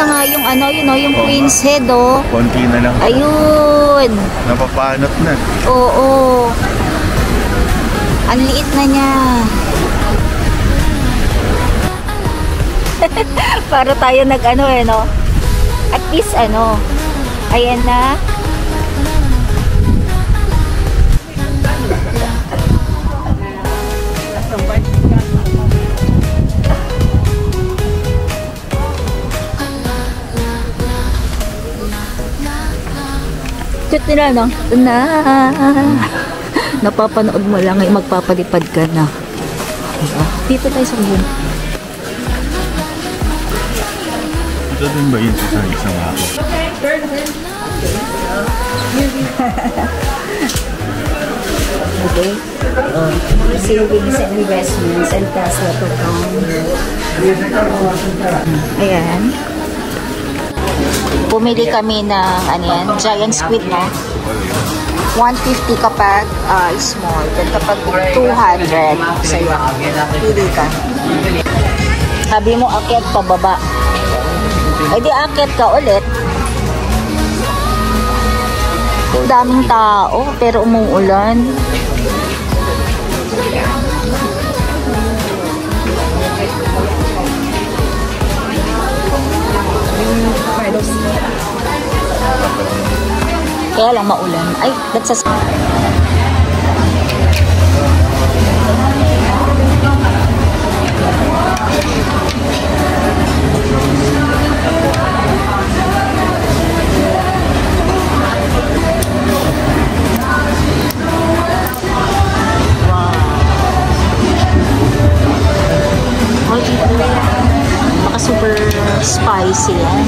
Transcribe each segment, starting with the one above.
na nga yung ano, yun o, yung queen's head o. Konti na lang. Ayun. Napapanot na. Oo. Ang liit na niya. Para tayo nag-ano eh, no? At least ano, ayan na. Cute nila, no? Na. Napapanood mo lang, ngayon magpapalipad ka na. Dito tayo sa room. Ito din ba yun sa isang ako? Okay. Savings and investments and Tesla to come. Ayan. Pumili kami ng ano yan, giant squid, no? 150 kapag small. Then kapag 200, sa'yo. Pili ka. Sabi mo, akyat pababa. E di akyat ka ulit. Daming tao, pero umuulan. Kaya lang maulan. Ay, that's a... Baka super spicy yan.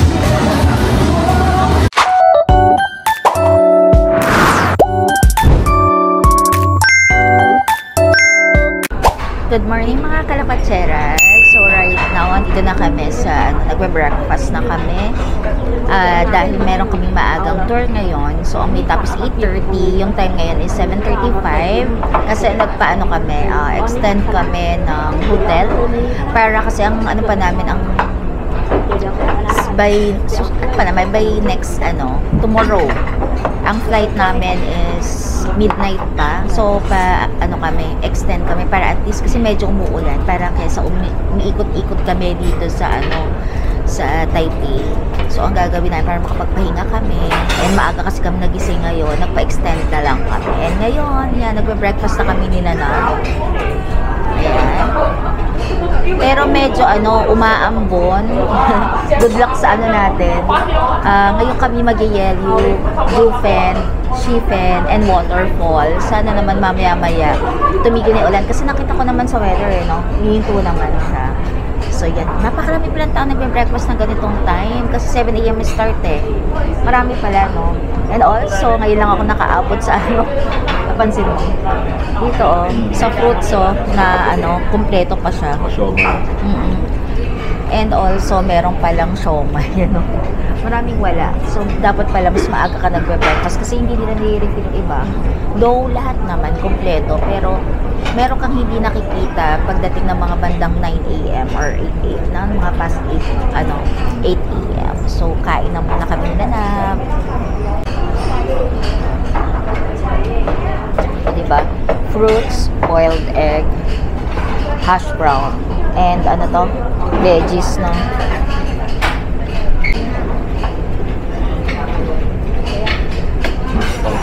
Good morning mga kalapatseras. So right now, andito na kami sa nagbe-breakfast na kami. Dahil meron kaming maagang tour ngayon. So ang meet up is 8:30. Yung time ngayon is 7:35. Kasi nagpaano kami, extend kami ng hotel. Para kasi ang ano pa namin, ang by next tomorrow. Ang flight namin is midnight pa. So, extend kami para at least kasi medyo umuulan. Para kaysa umiikot-ikot kami dito sa sa Taipei. So, ang gagawin namin para makapagpahinga kami. And maaga kasi kami nagising ngayon. Nagpa-extend na lang kami. And ngayon, nagbe-breakfast na kami nila na. Ayan. Pero medyo umaambon. Good luck sa natin. Ngayon kami mag-yellow, Bluefin, Shifen, and Waterfall. Sana naman mamaya-maya tumigil na ulan. Kasi nakita ko naman sa weather no? Hihinto naman siya. So yan, napakarami palang tao nagbe-breakfast ng ganitong time. Kasi 7 AM start Marami pala, no? And also, ngayon lang ako nakaabot sa napansin mo? Dito, sa fruits, na kumpleto pa siya. And also, meron palang siomay, Maraming wala. So, dapat pala mas maaga ka nagbe-breakfast kasi hindi nila nire-refill yung iba. Though, lahat naman kompleto. Pero, meron kang hindi nakikita pagdating ng mga bandang 9 AM or 8 AM. Na mga past 8 AM. So, kain na muna kami nanap. Diba? Fruits, boiled egg, hash brown, and veggies, no?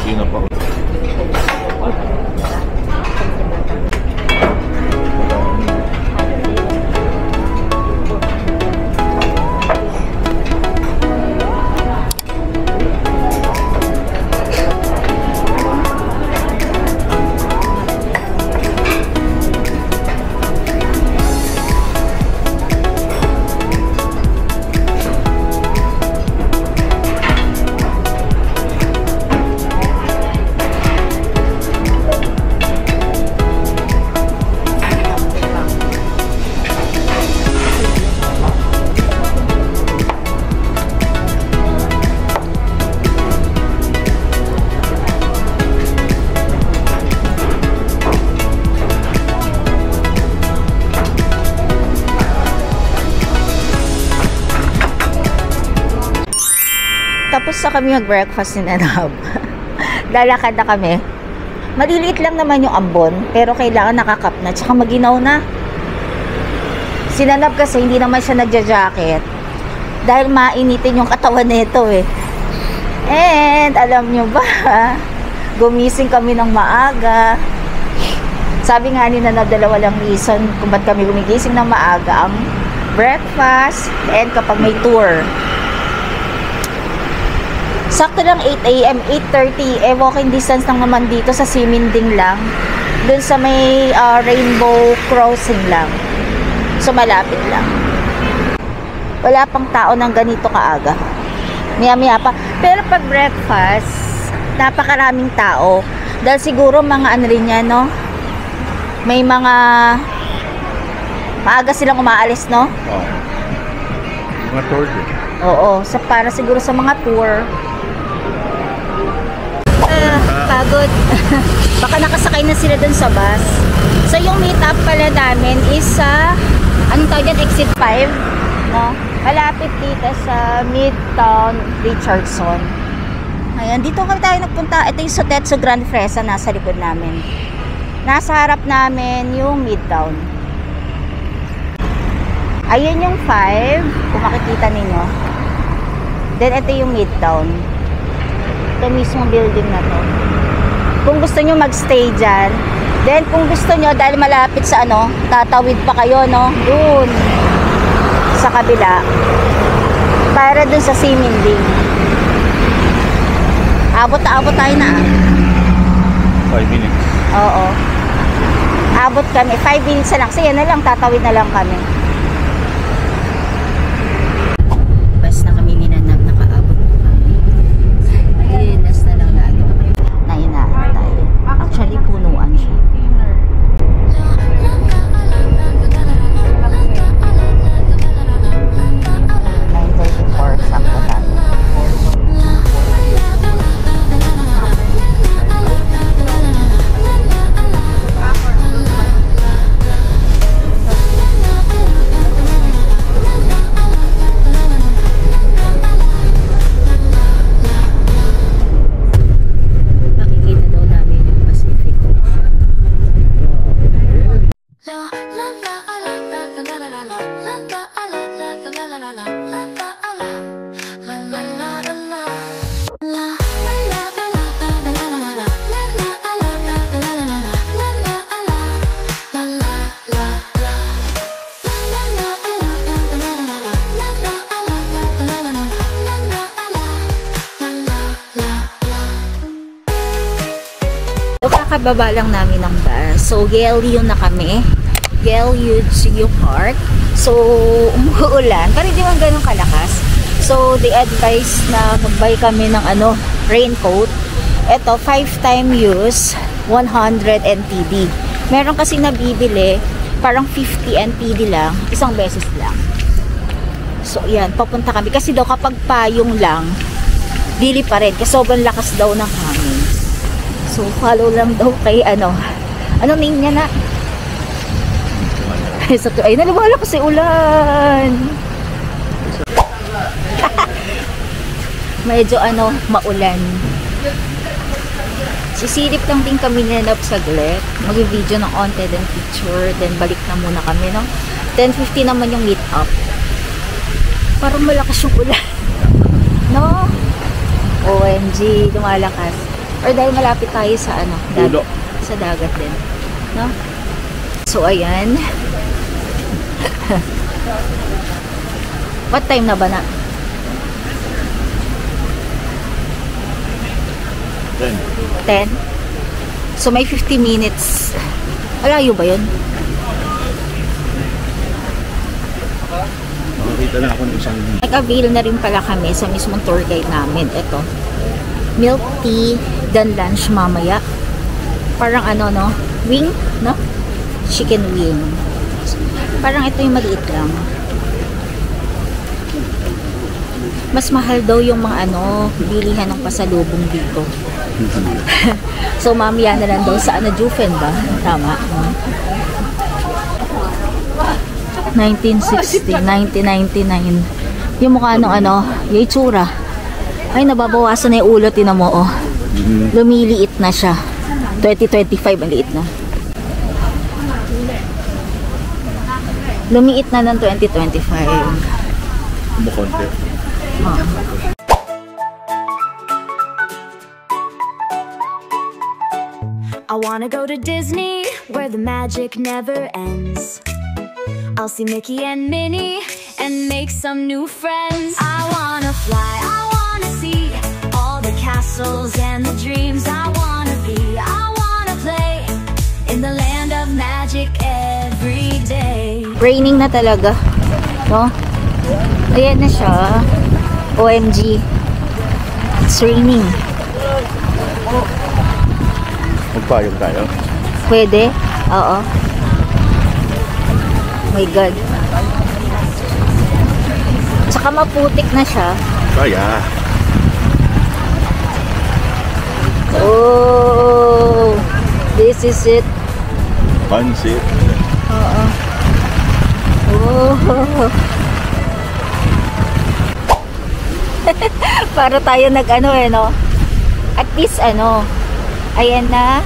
Sino pa? Tapos na kami mag-breakfast ni Nanab. Lalakad na kami. Maliliit lang naman yung ambon, pero kailangan nakakap na, tsaka maginaw na. Si Nanab kasi hindi naman siya nagja-jacket dahil mainitin yung katawan nito eh. And alam nyo ba, gumising kami ng maaga. Sabi nga ni Nanab, dalawa lang reason kung ba't kami gumigising ng maaga: ang breakfast and kapag may tour. Sakto lang 8 AM, 8:30, walking distance lang naman dito sa Siminding lang. Dun sa may Rainbow Crossing lang. So malapit lang. Wala pang tao ng ganito kaaga. Maya-maya pa. Pero pag breakfast, napakaraming tao. Dahil siguro mga ano rin yan, no? May mga maaga silang umaalis, no? Oo. Mga tour din. Oo. Para siguro sa mga tour. Pagod. Baka nakasakay na sila dun sa bus. So yung meet up pala namin is sa anong tawag yan? Exit 5, no? Malapit dito sa Midtown Richardson. Ayan, dito kami tayo nagpunta. Ito yung Sotetsu Grand Fresa, nasa likod namin. Nasa harap namin yung Midtown. Ayun yung 5, kung makikita ninyo. Then ito yung Midtown. Ito mismo building na to. Kung gusto nyo magstay dyan, then kung gusto nyo, dahil malapit sa ano, tatawid pa kayo, no? Dun sa kabila para dun sa Siminding. Abot tayo na 5 minutes. Oo. Abot kami 5 minutes na lang. Kasi yan na lang, tatawid na lang kami. Bas na kami ni Nanab, nakaabot na kami. Ayun, nas na lang na ano. Nainaan tayo. Actually, punuan siya. Kakababa lang namin ng bus. So, Gyeongju na kami. Gyeongju Park. So, umuulan. Pero hindi man ganun kalakas. So, they advise na magbay kami ng ano, raincoat. Ito, 5-time use, 100 NTD. Meron kasi nabibili, parang 50 NTD lang. Isang beses lang. So, yan. Papunta kami. Kasi daw kapag payong lang, dili pa rin. Kasi sobrang lakas daw ng hangin. So, follow lang daw kay ano. Anong name niya na? Ay, naliwala kasi ulan. Medyo ano, maulan. Sisilip lang din kami Nanab saglit. Mag-video ng onte, then picture, then balik na muna kami, no? 10:50 naman yung meet up. Parang malakas yung ulan. No? OMG, lumalakas. Or dahil malapit tayo sa ano, dagat, sa dagat din, no? So ayan. What time na ba na? 10. So may 50 minutes. Malayo ba yun? Makakita lang ako ng isang Nag-avail na rin pala kami sa mismong tour guide namin. Ito, milk tea, then lunch mamaya. Parang ano, no? Wing, no? Chicken wing. Parang ito yung maliit lang. Mas mahal daw yung mga ano, bilihan ng pasalubong dito. So mamaya na lang daw sa ano, Jufen ba? Tama. 1960, 1999. Yung mukha nung ano, yung itsura. Ay, nababawasan na yung ulo. Tinan mo, oh. Lumiliit na siya. 2025, ang liit na. Lumiit na ng 2025. Kumukonti. Oh. I wanna go to Disney, where the magic never ends. I'll see Mickey and Minnie, and make some new friends. I wanna fly, I wanna see all the castles and the dreams I wanna be. I wanna play in the land of magic every day. Raining na talaga. No? Ayan na siya. OMG. It's raining. Magpayong tayo. Pwede? Oo. Oh my God. Tsaka maputik na siya. Kaya. Oh, this is it. Pansit. Oo. Oh. Para tayo nag-ano eh, no? At least ano, ayan na.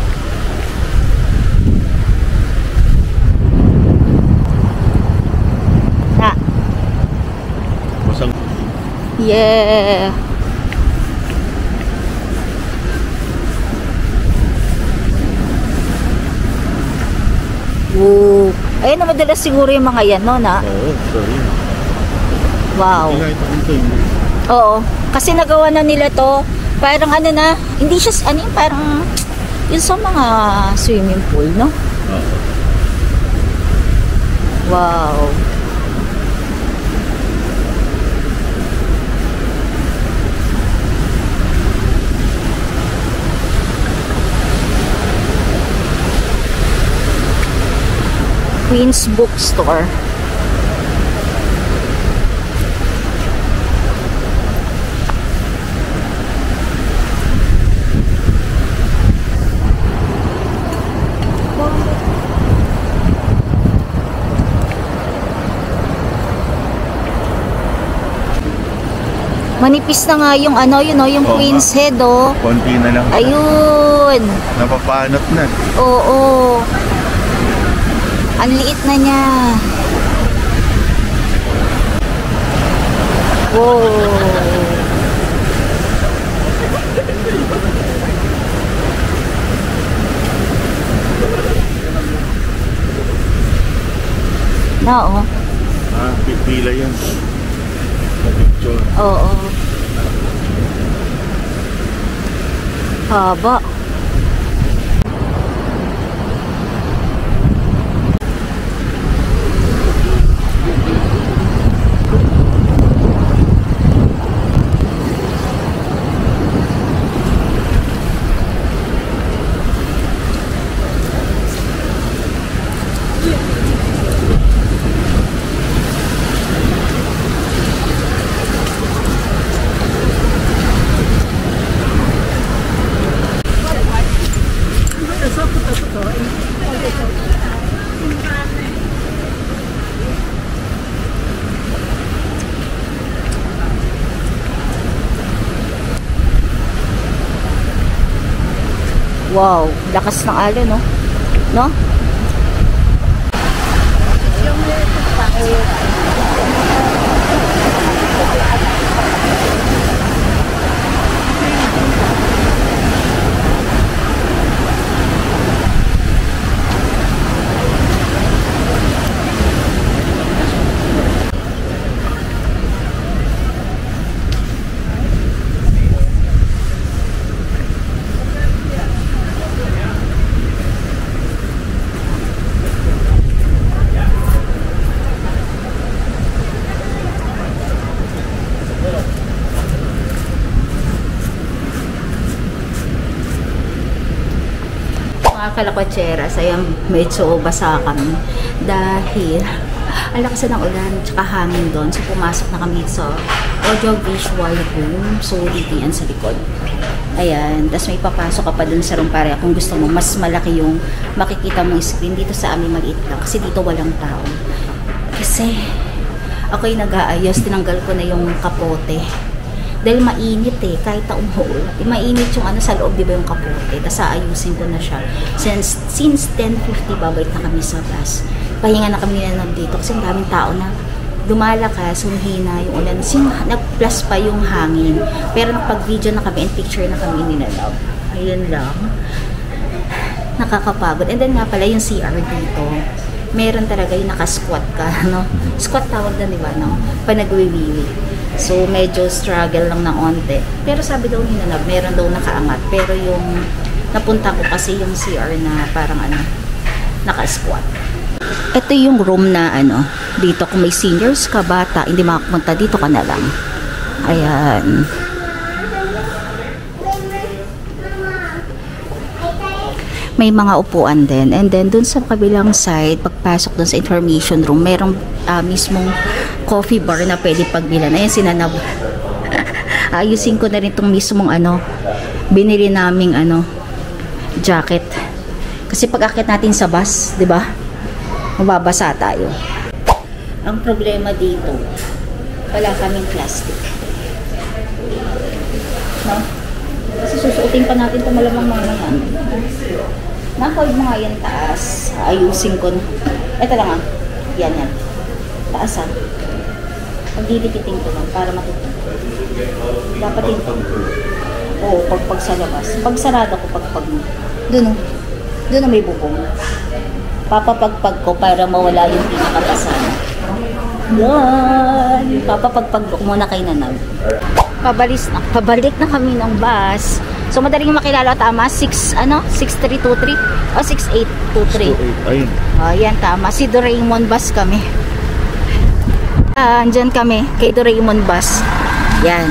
Na. Masang. Yeah. Woo. Ayun na, madalas siguro yung mga yan, no, na? Oo, sorry. Wow. Hindi kahit ako ito. Oo. Kasi nagawa na nila to. Parang ano na, hindi siya, ano yung parang, yun sa mga swimming pool, no? Oo. Wow. Queen's Bookstore. Manipis na nga yung ano, yun oh, yung Oo Queen's nga. Head oh. Konti na lang. Ayun. Napapanot na. Oo. Ang liit na niya. Wow. Na oh. Ah, pipila yan. Picture. Oo. Haba. Wow, lakas ng alon, no? No? Mga kalakotseras, ayan, medyo basa kami dahil ang lakas ng ulan tsaka hangin doon. So pumasok na kami sa audio-visual room. So dito yan sa likod. Ayan, tapos may papasok ka pa dun sa room para kung gusto mo mas malaki yung makikita mong screen. Dito sa amin maliit lang kasi dito walang tao. Kasi ako'y nag-aayos, tinanggal ko na yung kapote Dahil mainit eh, kahit umuulan. Mainit yung ano sa loob, di ba yung kapote. Tapos aayusin ko na siya. Since 10:50, babalik na kami sa bus. Pahinga na kami na dito kasi ang daming tao na lumalakas, humihina yung ulan. Nag-plus pa yung hangin. Pero pag-video na kami and picture na kami nilalab. Ayun lang. Nakakapagod. And then nga pala yung CR dito. Meron talaga yung naka-squat ka, no? Squat tawag na, di ba, no? Pag nagwiwiwi. So, medyo struggle lang ng onte. Pero sabi daw nila, meron daw nakaangat. Pero yung napunta ko kasi yung CR na parang ano, naka-squat. Ito yung room na ano, dito kung may seniors ka, bata, hindi makapunta dito ka na lang. Ayan. May mga upuan din. And then, dun sa kabilang side, pagpasok dun sa information room, merong mismong coffee bar na pwede pagbilan. Ayan, sinanab. Ayusin ko na rin itong mismong ano, binili naming ano, jacket. Kasi pag akit natin sa bus, di ba? Mababasa tayo. Ang problema dito, wala kaming plastic. No? Kasi susuotin pa natin ito malamang mga na-hold mo nga yan taas. Ayusin ko. Ito lang ah. Yan. Taas ah. Pagdidikitin ko lang para matutunan. Dapat yun. Oo, pag sa labas. Pag sarado ko, pagpag mo. Doon oh. Doon na may bubong. Papapagpag ko para mawala yung pinakapasan. Yan. Papapagpag ko muna kay Nanag. Pabalik na kami ng bus. So madaling makilala, tama? 6323 o 6823. Ayun. Yan tama. Si Doraemon bus kami. Andyan kami kay Doraemon bus. Yan.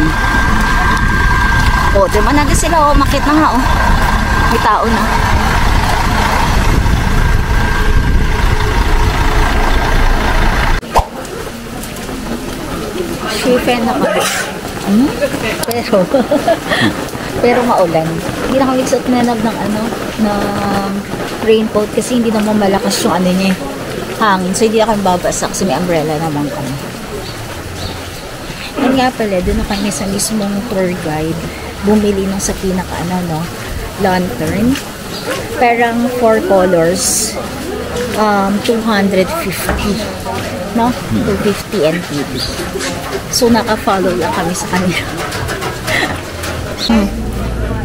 O, diba natin sila? O, makit na nga o. May tao na. Shifen na kami. Pero maulan. Hindi na kami nagsuot ng ano, ng raincoat kasi hindi naman malakas yung ano niya, hangin. So hindi na kami babasa kasi may umbrella naman kami. Yan nga pala, doon na kami sa mismong tour guide. Bumili nung sa pinaka ano, no, lantern. Parang 4 colors. 250. No? 250 NTD. So naka-follow lang kami sa kanila.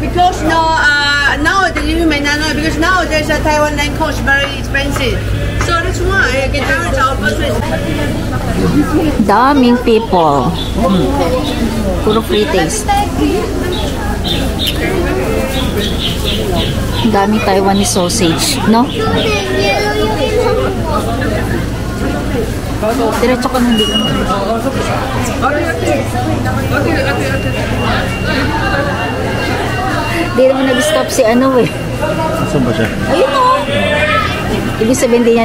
Because now you may not know because now there's a Taiwan line coach very expensive. So that's why I get our budget. Daming people. Puro free taste. Daming Taiwanese sausage, no? Diretso ka nang dito. Hindi naman nag-stop si ano eh. Saan ba siya? Ayun o. Ibig sabihin hindi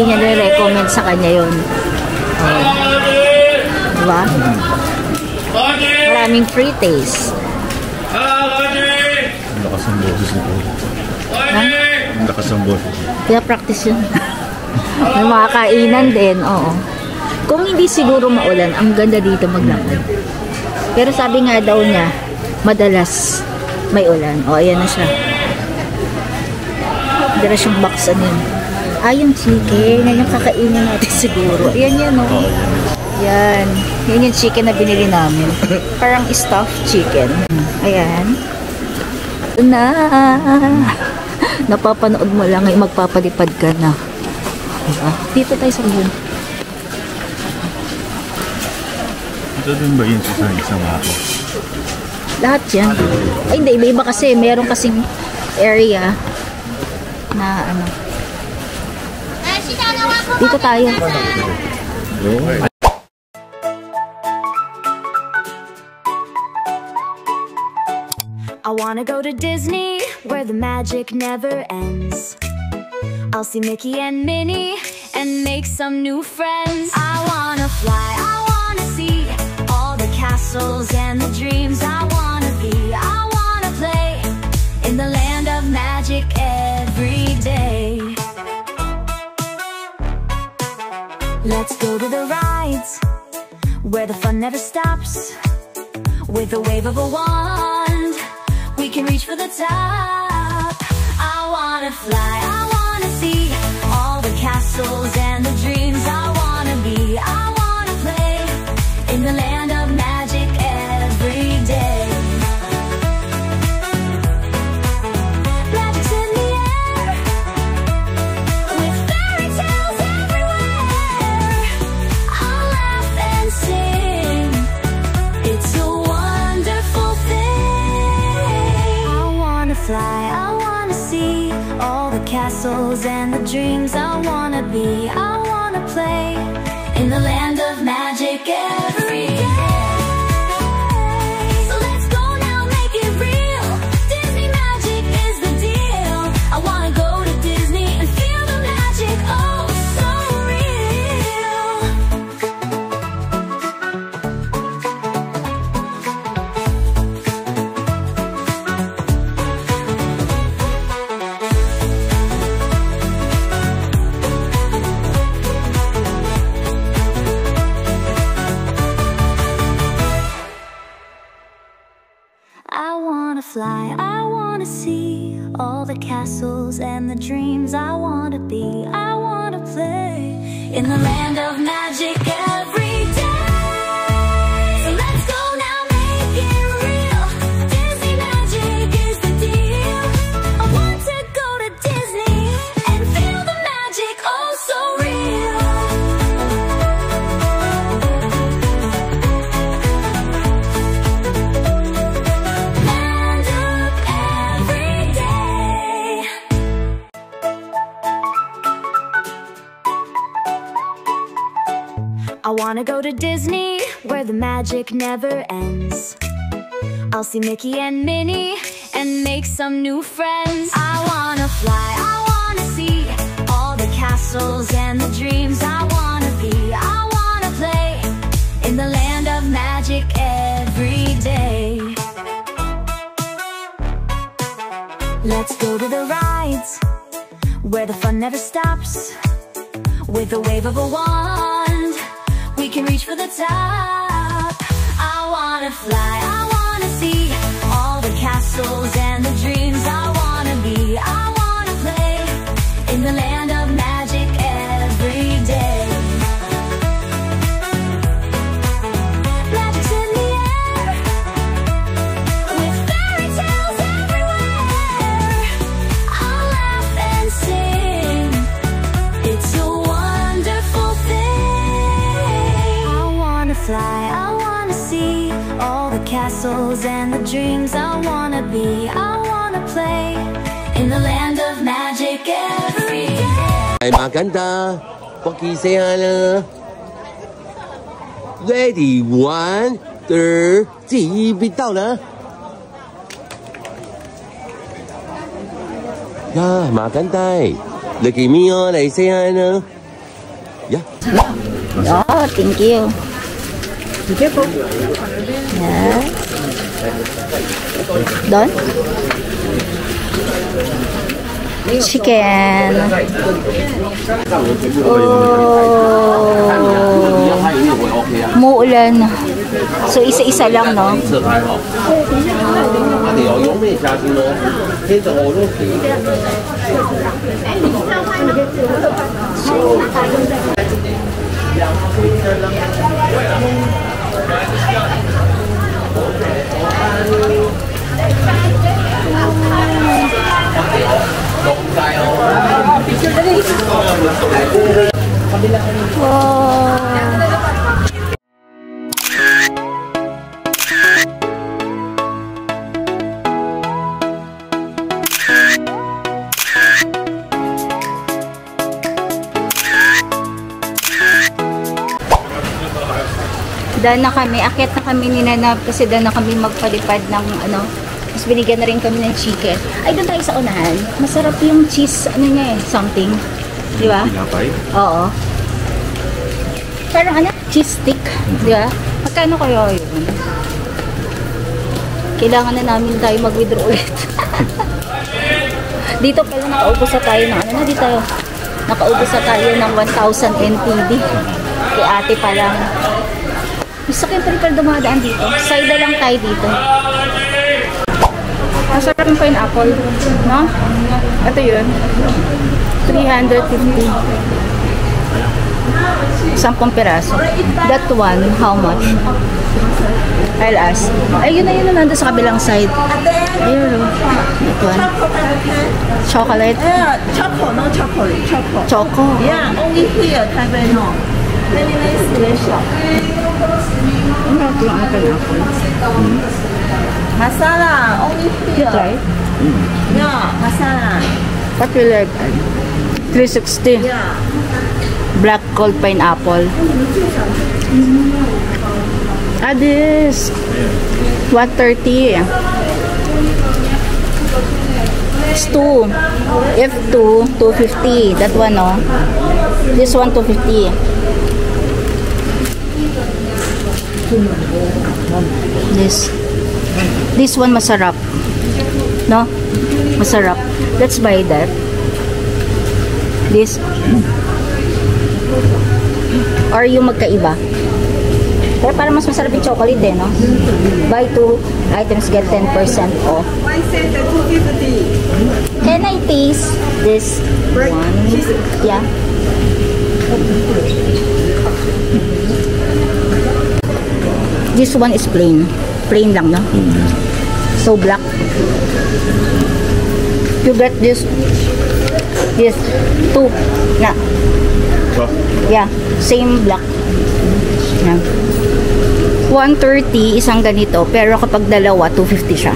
niya nire-recommend sa kanya yun. Diba? Maraming free taste. Ang lakas ng boses nito. Ang lakas ng boses. Kaya practice yun. May mga kainan din, oo. Kung hindi siguro maulan, ang ganda dito maglakad. Pero sabi nga daw niya, madalas may ulan. O, ayan na siya. Dala siyang box ano yun. Yung chicken. Yan yung kakainin natin siguro. Ayan yan, o. Yan. Yan yung chicken na binili namin. Parang stuffed chicken. Ayan. Ito na. Napapanood mo lang ay magpapalipad ka na. Dito tayo sa room. Ito din ba yun sa isang ako? Lahat yan. Ay hindi, iba-iba kasi. Meron kasing area na ano. Dito tayo. I wanna go to Disney, where the magic never ends. I'll see Mickey and Minnie, and make some new friends. I wanna fly, I wanna see all the castles and the dreams I wanna be. I wanna play in the land of magic every day. Let's go to the rides, where the fun never stops. With a wave of a wand, we can reach for the top. I wanna fly, I wanna see all the castles and the dreams I wanna be. I wanna play in the land of magic every day. Magic's in the air, with fairy tales everywhere. I'll laugh and sing, it's a wonderful thing. I wanna fly, I wanna see all the castles and the dreams I wanna be. I wanna play in the land of magic every day. So let's go now, make it real. Disney magic is the deal. I wanna go to Disney and feel the magic, oh so real. I wanna fly, I wanna see all the castles and the dreams I wanna be. I wanna play in the land of magic every day. So let's go now, make it real. Disney magic is the deal. I want to go to Disney and feel the magic, oh so real. Land of every day. I wanna go to Disney, where the magic never ends. I'll see Mickey and Minnie, and make some new friends. I wanna fly, I wanna see all the castles and the dreams I wanna be. I wanna play in the land of magic every day. Let's go to the rides, where the fun never stops. With a wave of a wand, we can reach for the top. I wanna fly, I wanna see all the castles and the dreams I wanna be. I wanna play in the land of magic every day. Magic's in the air, with fairy tales everywhere. I'll laugh and sing, it's a wonderful thing. I wanna fly, I wanna see all the castles and the dreams I wanna be. I wanna play in the land of magic every day. Ay, maganda. Pakisay na. Ready, 1, 2, 3，别到了。呀，maganda. Lagi Mio, like say hi na. Yeah. Oh, thank you. Yeah. Don? Chicken. Oh. Muulan. So, isa-isa lang, no? Dahil na kami, akyat na kami ni Nanab kasi dahil na kami magpalipad ng ano. Tapos binigyan na rin kami ng chicken. Ay, doon tayo sa unahan. Masarap yung cheese, ano niya eh, something. Di ba? Pinapay? Oo. Parang ano, cheese stick. Di ba? Magkano kayo yun? Kailangan na namin tayo mag-withdraw ulit. Dito pala nakaubos na tayo ng ano na dito. Nakaubos na tayo ng 1,000 NTD. Kay ate parang Gusto ko yung triple dumadaan dito. Side lang tayo dito. Masarap yung pineapple, no? Ito yun. 350. 10 piraso. That one, how much? I'll ask. Ayun na yun na nandun sa kabilang side. Ayun o. That one. Chocolate. Choco, no chocolate, choco. Choco. Yeah, only here, Taipei no. Very nice special. Ang ito yung pineapple. Masala, only here. Try. Yeah, masala. What will like? 360. Yeah. Black gold pineapple. This 130. It's 2. F2, 250. That one, no? This one, 250. This one masarap. No? Masarap. Let's buy that. This. Or yung magkaiba. Pero para mas masarap yung chocolate eh, no? Buy 2 items, get 10% off. One set, 250. Can I taste this one? Yeah. This one is plain. Plain lang, no? So black. You get this 2 na. Yeah, same black. Yeah. 130 isang ganito, pero kapag dalawa 250 siya.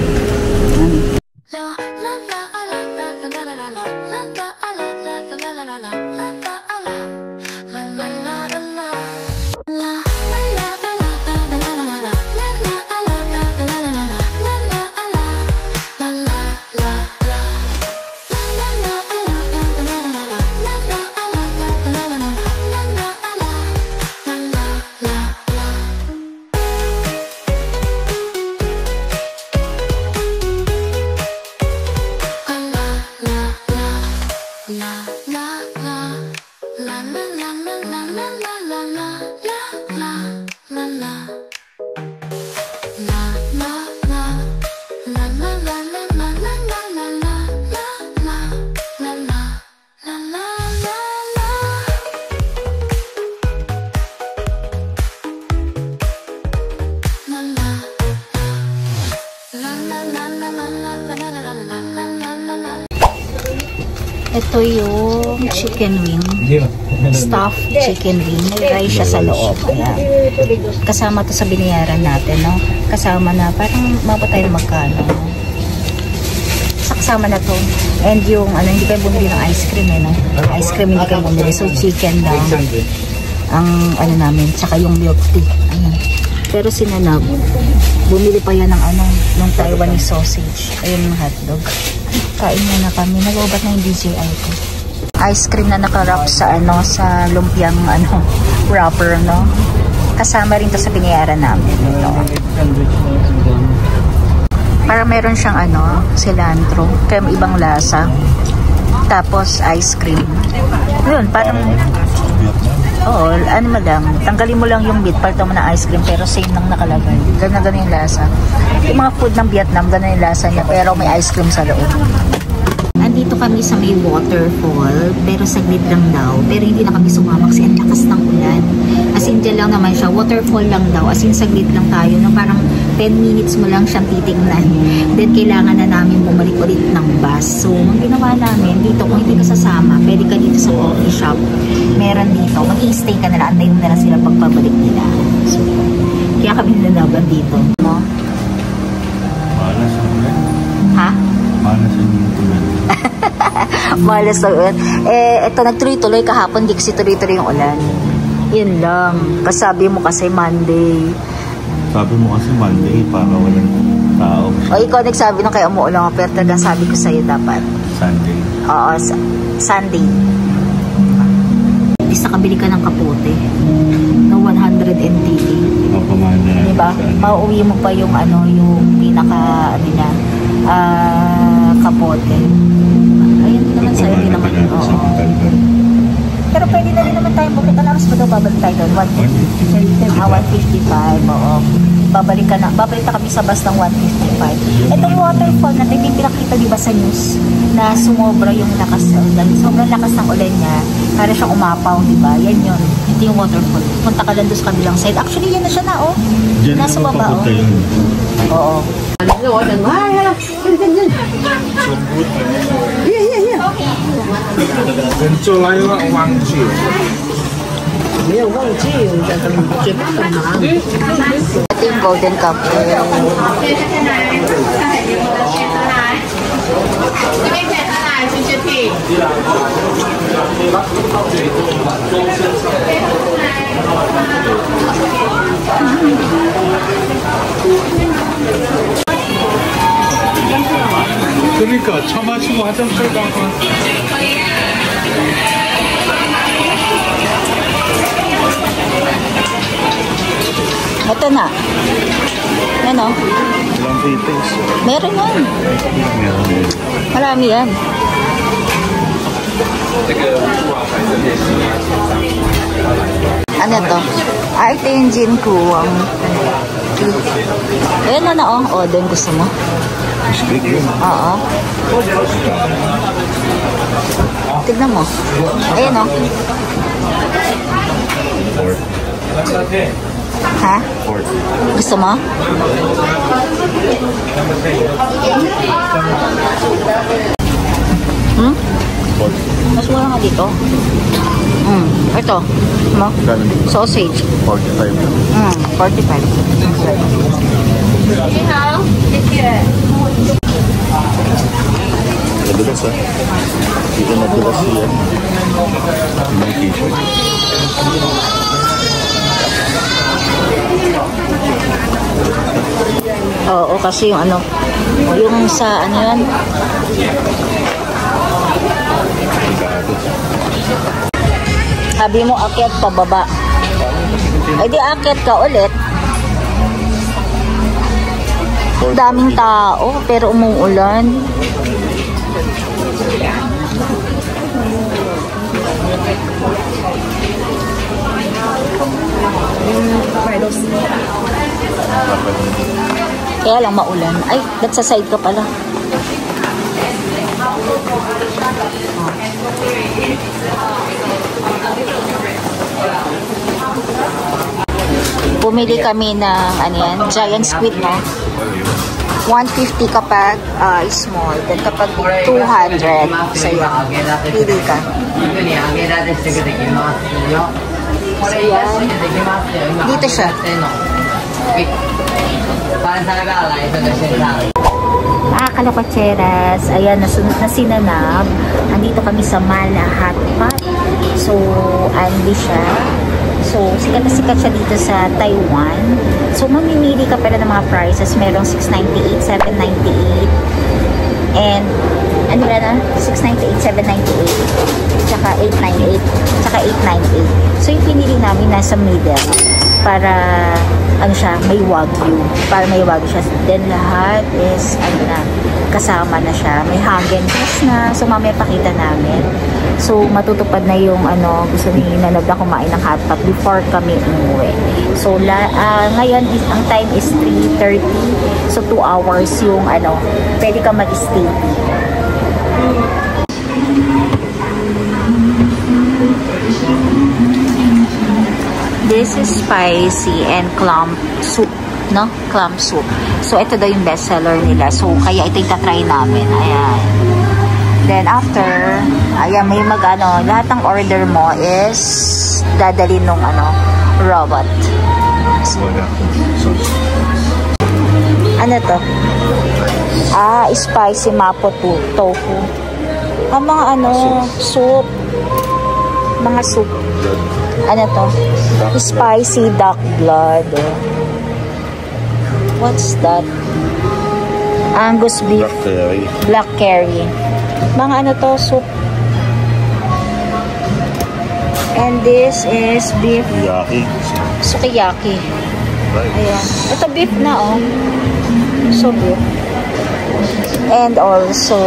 Ito yung chicken wing. Stuffed chicken wing. May rice siya sa loob. Ayan. Kasama to sa binayaran natin, no? Kasama na, parang mapatay na magkano. Kasama na to. And yung, hindi kayo bumili ng ice cream, eh, no? Ice cream hindi kayo bumili. So, chicken lang. Ang, namin. Tsaka yung milk tea. Ayan. Pero sinanab, bumili pa yan ng, ng Taiwanese sausage. Ayun yung hotdog. Kain na kami. Nag-ubat na yung DJI ko. Ice cream na nakarap sa sa lumpiang wrapper, no? Kasama rin to sa binayaran namin. Ito. Para meron siyang cilantro. Kaya may ibang lasa. Tapos ice cream. Yun, parang oo, mo lang. Tanggalin mo lang yung meat, palto mo na ice cream, pero same lang nakalagay. Ganun yung lasa. Yung mga food ng Vietnam, ganun yung lasa niya, pero may ice cream sa loob. Andito kami sa may waterfall, pero saglit lang daw. Pero hindi na kami sumama kasi ang lakas ng ulan. As in, dyan lang naman siya. Waterfall lang daw. As in, saglit lang tayo. No? Parang 10 minutes mo lang siyang titignan. Then, kailangan na namin bumalik ulit ng bus. So, ang ginawa namin, dito, kung hindi ka sasama, pwede ka dito sa coffee shop. Meron dito. Mag-i-stay ka na lang. Antayin mo na lang sila pagpabalik nila. So, kaya kami nilalaban dito. No? Malas ang ulan. Ha? Malas ang ulan. Malas ang ulan. Ito, nagtuloy-tuloy kahapon. Di kasi tuloy-tuloy yung ulan. Yun lang. Kasabi mo kasi Monday. Sabi mo kasi Monday, para walang tao. O ikaw nagsabi nung kaya umuulan ako, pero talaga sabi ko sa'yo dapat. Sunday. Oo, Sunday. Isa kabili ka ng kapote. No 100 NTD. Mapamana. Diba? Mauwi mo pa yung yung pinaka, kapote. Ayun naman sa'yo, hindi naman. Oo. Pero pwede na rin naman tayo bumalik. Ano oras ba daw babalik tayo doon? 155, oo. Babalik na kami sa bus ng 155. Itong waterfall na hindi pinakita di ba sa news na sumobra yung lakas ng ulan. Sobrang lakas ng ulan niya. Para siyang umapaw, di ba? Yan yun. Ito yung waterfall. Punta ka lang doon sa kabilang side. Actually, yan na siya na, oh. Diyan Nasa naman baba, oh. papunta yun. Oo. Ito yung Golden Couple. 그러니까 차 마시고 화장실 가고. Ito na. Ano? Ilang details. Meron yan. Marami yan. Ano to? Ah, ito yung gin kuwang. Ayan na oh. O, doon gusto mo. Big yun. Oo. Tignan mo. Ayan o. Fort. Ha? Fort. Gusto mo? Hmm? Fort. Mas mura nga dito. Ito. Mo? Sausage. 45. 45. Nadulas ah. Dito nadulas siya. May t-shirt. Oo, kasi yung ano, yung sa ano yan. Sabi mo akyat pababa. Ay di akyat ka ulit. Daming tao pero umuulan. Kaya lang maulan. Ay, ba't sa side ka pala? Pumili kami ng ano yan, giant squid, no? 150 kapag small, then kapag 200 sa'yo. Pili ka. So yan. Dito siya. Mga kalapatseras, ayan, nasunod na sinanab. Andito kami sa Mala Hot Pot. So, andi siya. So, sikat na sikat siya dito sa Taiwan. So, mamimili ka pala ng mga prices. Merong 698, 798. And, ano ba na? 698, 798. Tsaka 898. Tsaka 898. So, yung pinili namin nasa middle. Para, ano siya, may wagyu. Para may wagyu siya. Then, lahat is, ano na, kasama na siya. May Häagen-Dazs na. So, mamaya pakita namin. So, matutupad na yung, ano, gusto ni Nanab na kumain ng hotpot before kami umuwi. So, ngayon, ang time is 3:30. So, 2 hours yung, ano, pwede ka mag-stay. This is spicy and clam soup, no? Clam soup. So, ito daw yung bestseller nila. So, kaya ito yung tatry namin. Ayan. Then, after, ayan, may mag-ano, lahat ng order mo is dadalhin nung, ano, robot. Ano to? Ah, spicy mapo tofu. Ang mga, ano, soup. Mga soup. Ano to? Spicy duck blood. What's that? Angus beef. Black curry. Mga ano to? Soup. And this is beef. Sukiyaki. Ayan. Ito beef na, oh. So beef. And also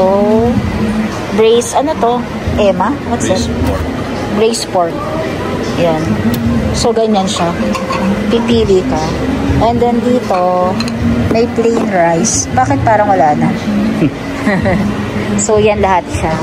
braised, ano to? Emma? What's that? braised pork. Yan. So, ganyan siya. Pipili ka. And then dito, may plain rice. Bakit parang wala na? So, yan lahat siya.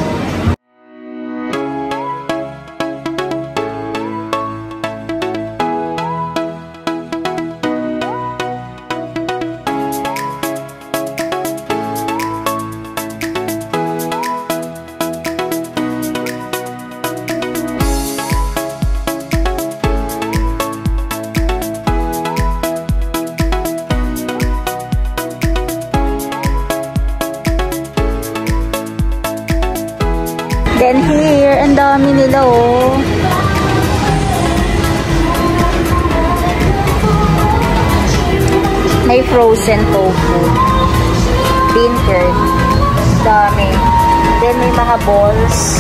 Then here, ang dami nila oh. May frozen tofu. Bean curd. Dami. Then may mga balls.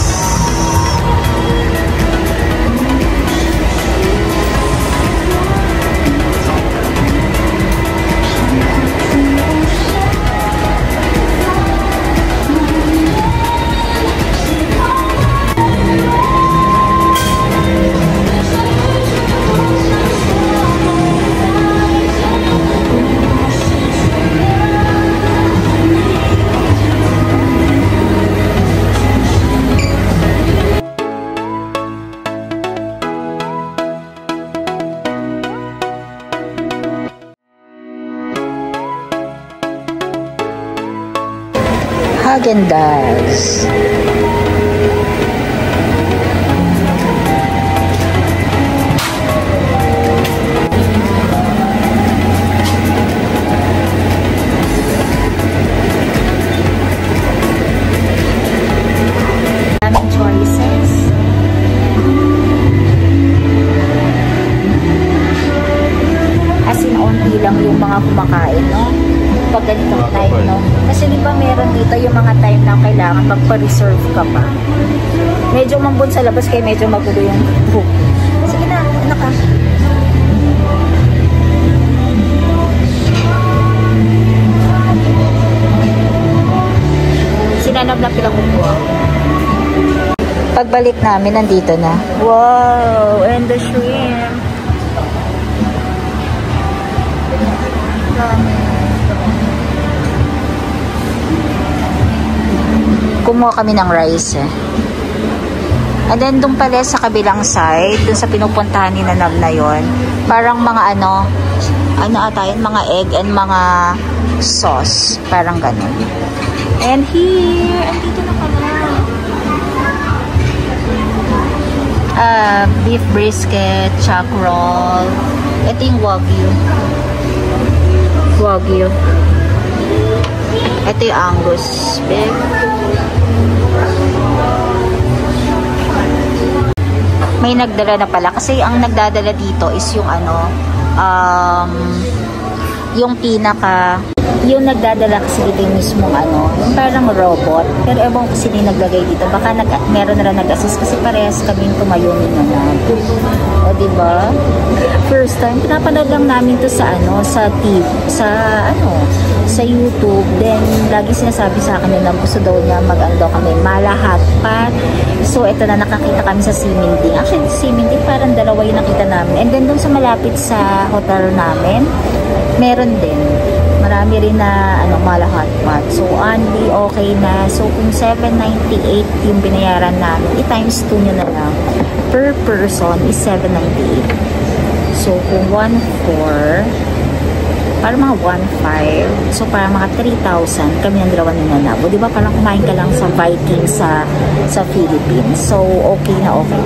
Häagen-Dazs. Daming choices. As in, onti lang yung mga kumakain, no? Pag ganitong time, no? Kasi di ba meron dito yung mga time na kailangan magpa-reserve ka pa. Medyo mambun sa labas kaya medyo magulo yung book. Sige na, anak ka. Sinanap na pinakukuha. Pagbalik namin, nandito na. Wow! And the shrimp. Kumuha kami ng rice eh. And then doon pala sa kabilang side, doon sa pinupuntahan ni Nanab na yon, parang mga ano ata yun, mga egg and mga sauce, parang ganun. And here, andito na pala. Beef brisket, chuck roll. Ito yung wagyu. Ito yung Angus beef. May nagdala na pala kasi ang nagdadala dito is yung yung yung nagdadala kasi dito yung mismong yung parang robot, pero ewan ko sino yung naglagay dito, baka meron na lang nag-assist kasi parehas kaming tumayo ni Nanab. O diba, first time pinapanood lang namin to sa sa TV, sa YouTube. Then lagi sinasabi sa akin na gusto daw niya daw kami mala hotpot. So ito na, nakakita kami sa Siminding. Actually Siminding parang dalawa yung nakita namin. And then dun sa malapit sa hotel namin, meron din. Marami rin na mala hotpot. So only okay na. So kung 798 yung binayaran namin, i-times 2 nyo na lang. Per person is 798. So kung 1,400, para mga 1,500, so para mga 3,000 kami ng dalawa ni Nanab. O diba parang kumain ka lang sa Viking sa Philippines. So okay na okay.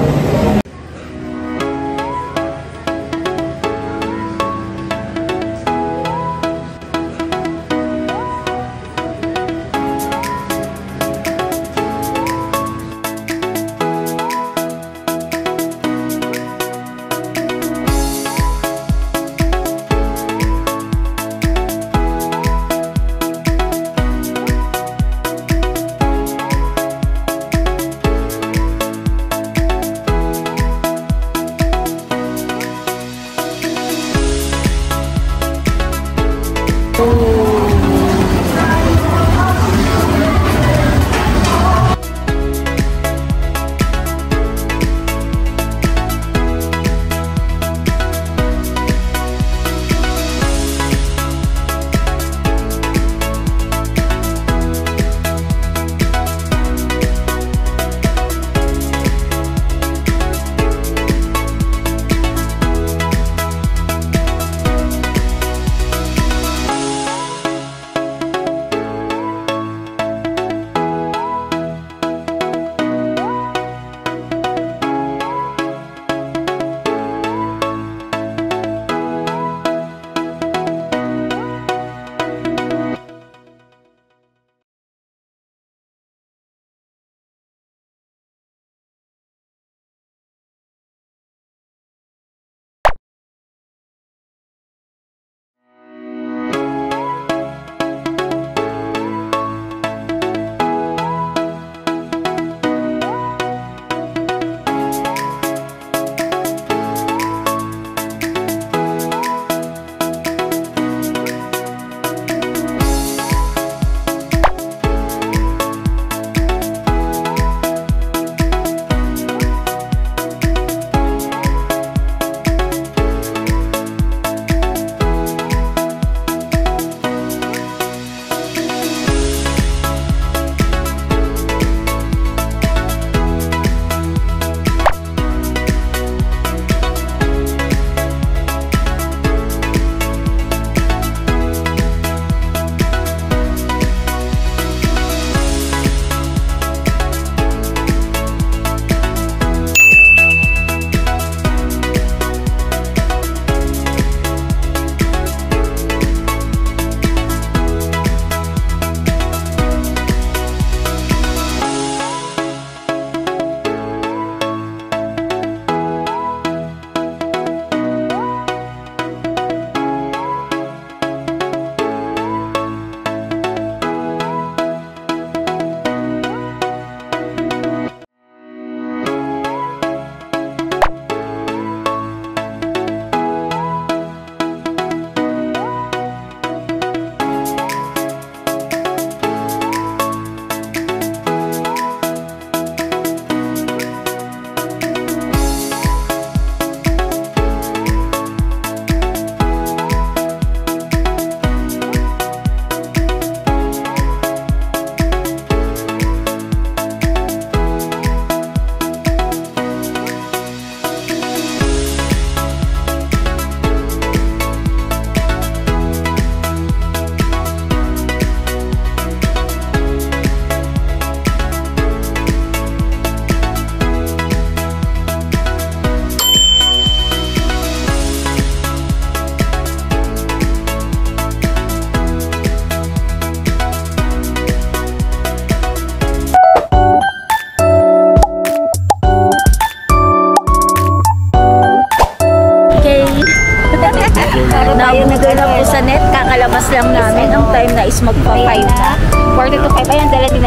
tayo sa net. Kakalamas lang namin. Ang time na is magpa-5 na. 4 to 5. Ayan, dala din